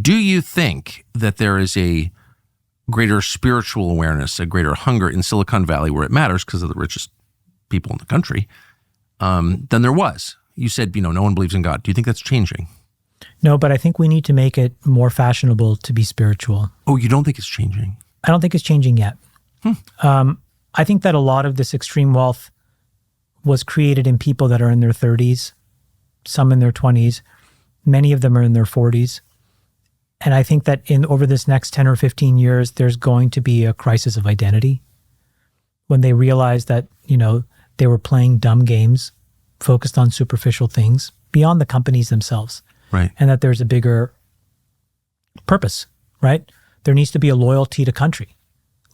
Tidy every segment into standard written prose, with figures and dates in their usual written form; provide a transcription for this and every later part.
Do you think that there is a greater spiritual awareness, a greater hunger in Silicon Valley where it matters because of the richest people in the country than there was? You said, no one believes in God. Do you think that's changing? No, but I think we need to make it more fashionable to be spiritual. Oh, you don't think it's changing? I don't think it's changing yet. I think that a lot of this extreme wealth was created in people that are in their 30s, some in their 20s. Many of them are in their 40s. And I think that over this next 10 or 15 years, there's going to be a crisis of identity when they realize that, they were playing dumb games, focused on superficial things beyond the companies themselves. Right. And that there's a bigger purpose, right? There needs to be a loyalty to country,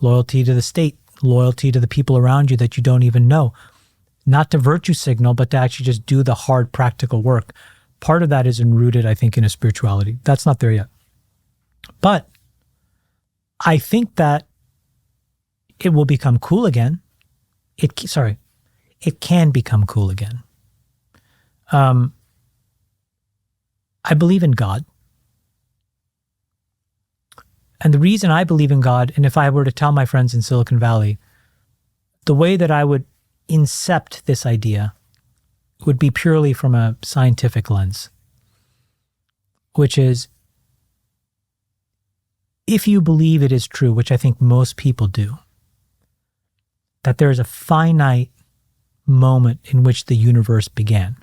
loyalty to the state, loyalty to the people around you that you don't even know. Not to virtue signal, but to actually just do the hard practical work. Part of that is rooted, I think, in a spirituality. That's not there yet. But I think that it will become cool again. It can become cool again. I believe in God. And the reason I believe in God, and if I were to tell my friends in Silicon Valley, the way that I would incept this idea would be purely from a scientific lens, which is, if you believe it is true, which I think most people do, that there is a finite moment in which the universe began.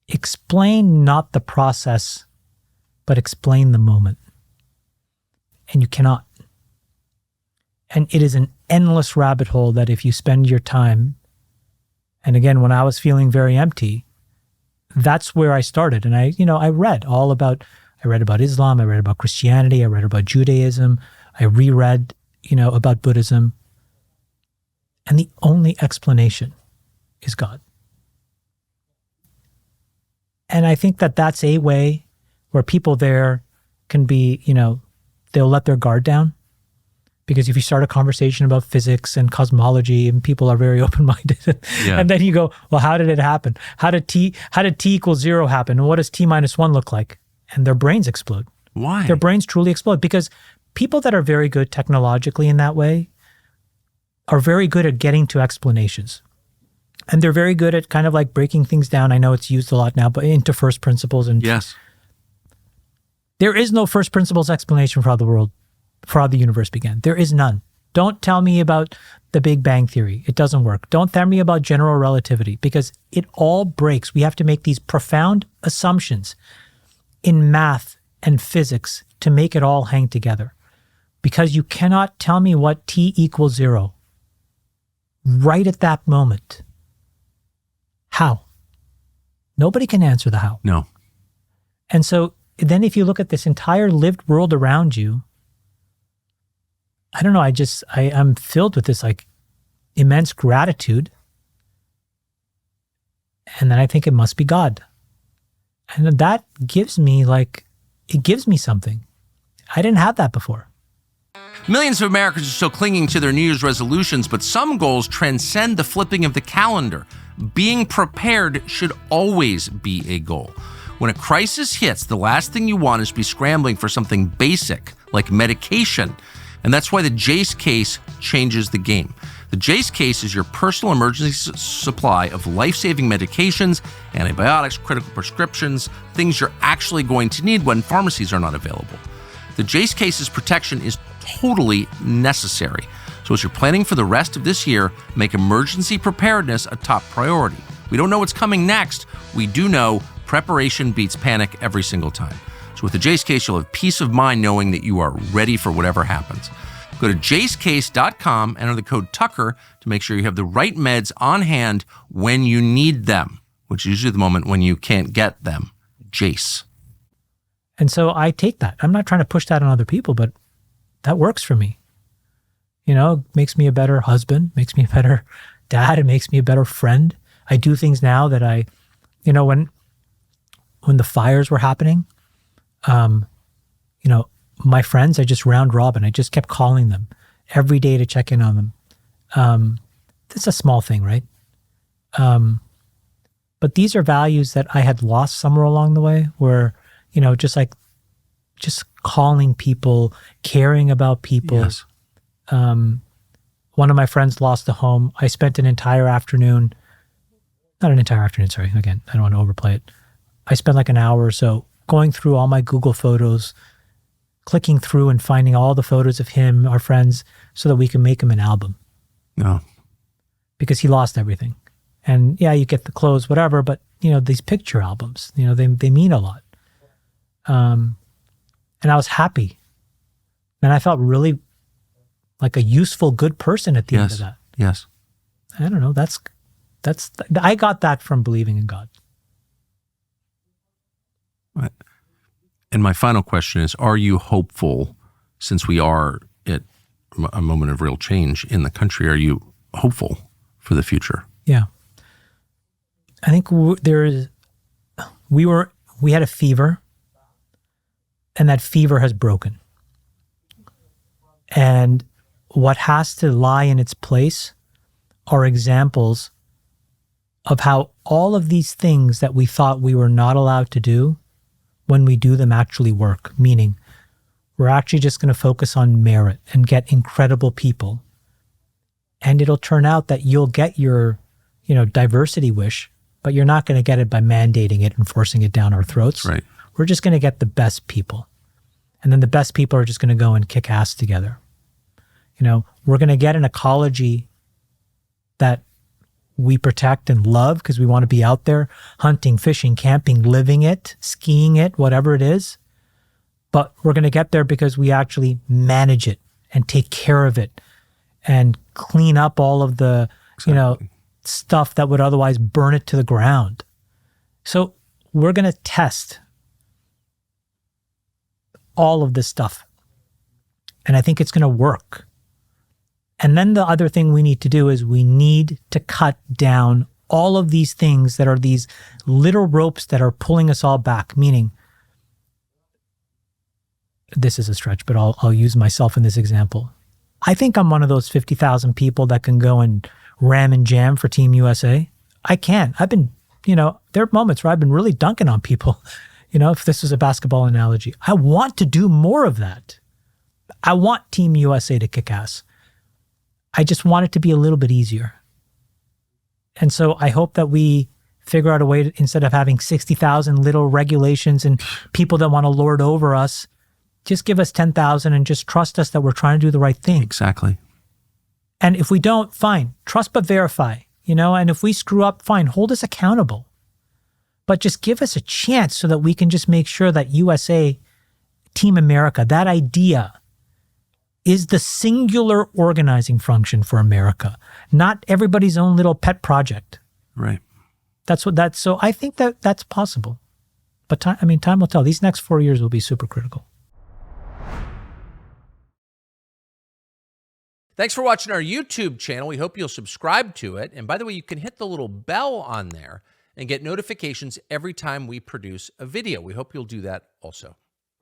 Explain not the process, but explain the moment. And you cannot. And it is an endless rabbit hole that if you spend your time, and again, when I was feeling very empty, that's where I started. And I read about Islam, I read about Christianity, I read about Judaism, I reread, about Buddhism. And the only explanation is God. And I think that that's a way where people there can be, they'll let their guard down. Because if you start a conversation about physics and cosmology and people are very open-minded, and then you go, well, how did it happen? How did t equals 0 happen? And what does t minus 1 look like? And their brains explode. Why? Their brains truly explode because people that are very good technologically in that way are very good at getting to explanations. And they're very good at kind of like breaking things down. I know it's used a lot now, but into first principles. And yes, there is no first principles explanation for how the universe began. There is none. Don't tell me about the Big Bang Theory. It doesn't work. Don't tell me about general relativity because it all breaks. We have to make these profound assumptions in math and physics to make it all hang together. Because you cannot tell me what t equals 0 right at that moment. How? Nobody can answer the how. No. And so then if you look at this entire lived world around you, I don't know, I'm filled with this like immense gratitude. And then I think it must be God. And that gives me something. I didn't have that before. Millions of Americans are still clinging to their New Year's resolutions, but some goals transcend the flipping of the calendar. Being prepared should always be a goal. When a crisis hits, the last thing you want is to be scrambling for something basic like medication. And that's why the Jace case changes the game. The Jace case is your personal emergency supply of life-saving medications, antibiotics, critical prescriptions, things you're actually going to need when pharmacies are not available. The Jace case's protection is totally necessary. So as you're planning for the rest of this year, make emergency preparedness a top priority. We don't know what's coming next. We do know preparation beats panic every single time. So with the Jace case, you'll have peace of mind knowing that you are ready for whatever happens. Go to jacecase.com, enter the code Tucker to make sure you have the right meds on hand when you need them, which is usually the moment when you can't get them. Jace. And so I take that. I'm not trying to push that on other people, but that works for me. It makes me a better husband, makes me a better dad, it makes me a better friend. I do things now that when the fires were happening, my friends, I just round robin. I just kept calling them every day to check in on them. It's a small thing, right? But these are values that I had lost somewhere along the way where, just like just calling people, caring about people. Yes. One of my friends lost a home. I spent an entire afternoon, not an entire afternoon, sorry, again, I don't want to overplay it. I spent like an hour or so going through all my Google photos, clicking through and finding all the photos of him, our friends, so that we can make him an album. No. Because he lost everything. And yeah, you get the clothes, whatever, but these picture albums, they mean a lot. And I was happy. And I felt really like a useful, good person at the end of that. Yes. I don't know. I got that from believing in God. Right. And my final question is, are you hopeful, since we are at a moment of real change in the country, are you hopeful for the future? Yeah. I think we had a fever, and that fever has broken. And what has to lie in its place are examples of how all of these things that we thought we were not allowed to do, when we do them, actually work. Meaning, we're actually just going to focus on merit and get incredible people. And it'll turn out that you'll get your, diversity wish, but you're not going to get it by mandating it and forcing it down our throats. Right. We're just going to get the best people. And then the best people are just going to go and kick ass together. We're going to get an ecology that we protect and love because we want to be out there hunting, fishing, camping, living it, skiing it, whatever it is. But we're going to get there because we actually manage it and take care of it and clean up all of the, stuff that would otherwise burn it to the ground. So we're going to test all of this stuff. And I think it's going to work. And then the other thing we need to do is we need to cut down all of these things that are these little ropes that are pulling us all back. Meaning, this is a stretch, but I'll use myself in this example. I think I'm one of those 50,000 people that can go and ram and jam for Team USA. I can. I've been, there are moments where I've been really dunking on people, if this was a basketball analogy. I want to do more of that. I want Team USA to kick ass. I just want it to be a little bit easier. And so I hope that we figure out a way to, instead of having 60,000 little regulations and people that want to lord over us, just give us 10,000 and just trust us that we're trying to do the right thing. Exactly. And if we don't, fine. Trust but verify, and if we screw up, fine. Hold us accountable. But just give us a chance so that we can just make sure that USA, Team America, that idea is the singular organizing function for America, not everybody's own little pet project. Right. So I think that's possible. But time will tell. These next 4 years will be super critical. Thanks for watching our YouTube channel. We hope you'll subscribe to it. And by the way, you can hit the little bell on there and get notifications every time we produce a video. We hope you'll do that also.